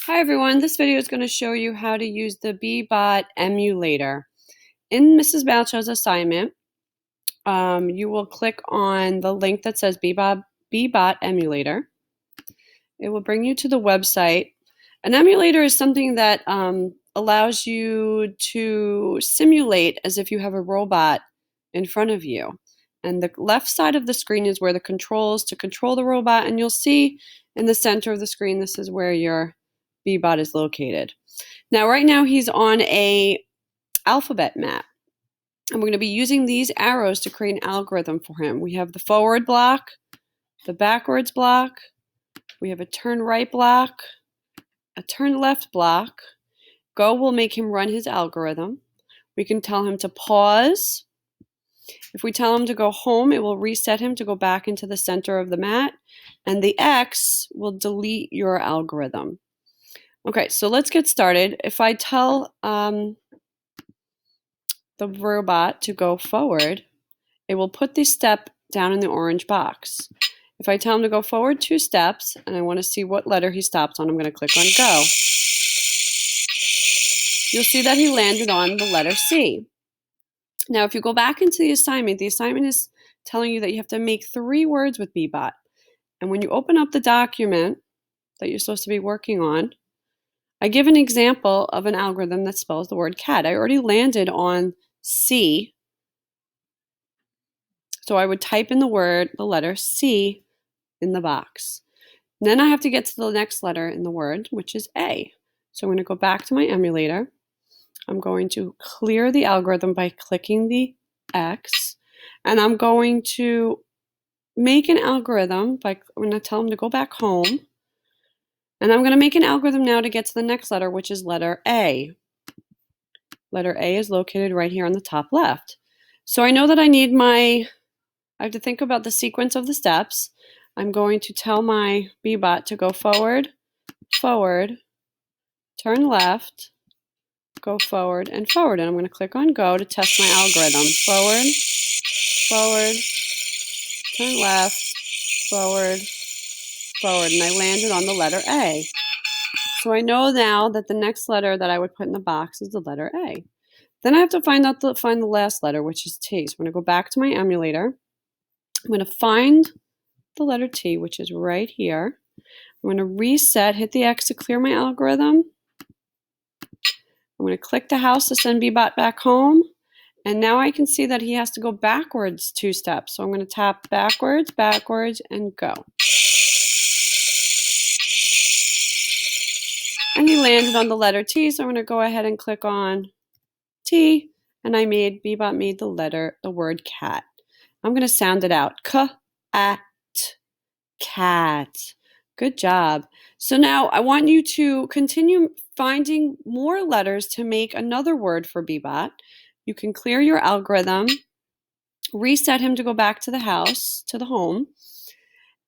Hi everyone, this video is going to show you how to use the Bee Bot Emulator. In Mrs. Balcho's assignment, you will click on the link that says Bee Bot Emulator. It will bring you to the website. An emulator is something that allows you to simulate as if you have a robot in front of you. And the left side of the screen is where the controls to control the robot, and you'll see in the center of the screen, this is where your Bee Bot is located. Now, right now he's on a alphabet map, and we're going to be using these arrows to create an algorithm for him. We have the forward block, the backwards block, we have a turn right block, a turn left block. Go will make him run his algorithm. We can tell him to pause. If we tell him to go home, it will reset him to go back into the center of the mat, and the X will delete your algorithm. Okay, so let's get started. If I tell the robot to go forward, it will put the step down in the orange box. If I tell him to go forward 2 steps, and I want to see what letter he stops on, I'm going to click on go. You'll see that he landed on the letter C. Now, if you go back into the assignment is telling you that you have to make 3 words with Bee Bot. And when you open up the document that you're supposed to be working on, I give an example of an algorithm that spells the word cat. I already landed on C. So I would type in the letter C in the box. And then I have to get to the next letter in the word, which is A. So I'm going to go back to my emulator. I'm going to clear the algorithm by clicking the X. And I'm going to make an algorithm I'm going to tell him to go back home. And I'm going to make an algorithm now to get to the next letter, which is letter A. Letter A is located right here on the top left. So I know that I have to think about the sequence of the steps. I'm going to tell my Bee Bot to go forward, forward, turn left, go forward, and forward. And I'm going to click on go to test my algorithm. Forward, forward, turn left, forward, forward. And I landed on the letter A. So I know now that the next letter that I would put in the box is the letter A. Then I have to find the last letter, which is T. So I'm going to go back to my emulator. I'm going to find the letter T, which is right here. I'm going to reset, hit the X to clear my algorithm. I'm going to click the house to send Bee Bot back home. And now I can see that he has to go backwards 2 steps. So I'm going to tap backwards, backwards, and go. And he landed on the letter T, so I'm going to go ahead and click on T, and Bee Bot made the word cat. I'm going to sound it out. Cat. Good job. So now I want you to continue finding more letters to make another word for Bee Bot. You can clear your algorithm, reset him to go back to the house, to the home,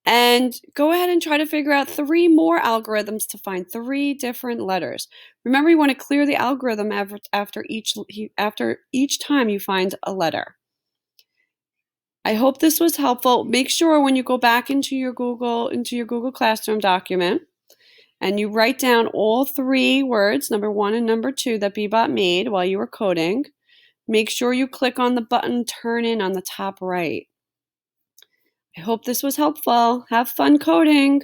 and go ahead and try to figure out 3 more algorithms to find 3 different letters. Remember, you want to clear the algorithm after each time you find a letter. I hope this was helpful. Make sure when you go back into your Google Classroom document and you write down all 3 words, number 1 and number 2, that Bee Bot made while you were coding. Make sure you click on the button Turn In on the top right. I hope this was helpful. Have fun coding.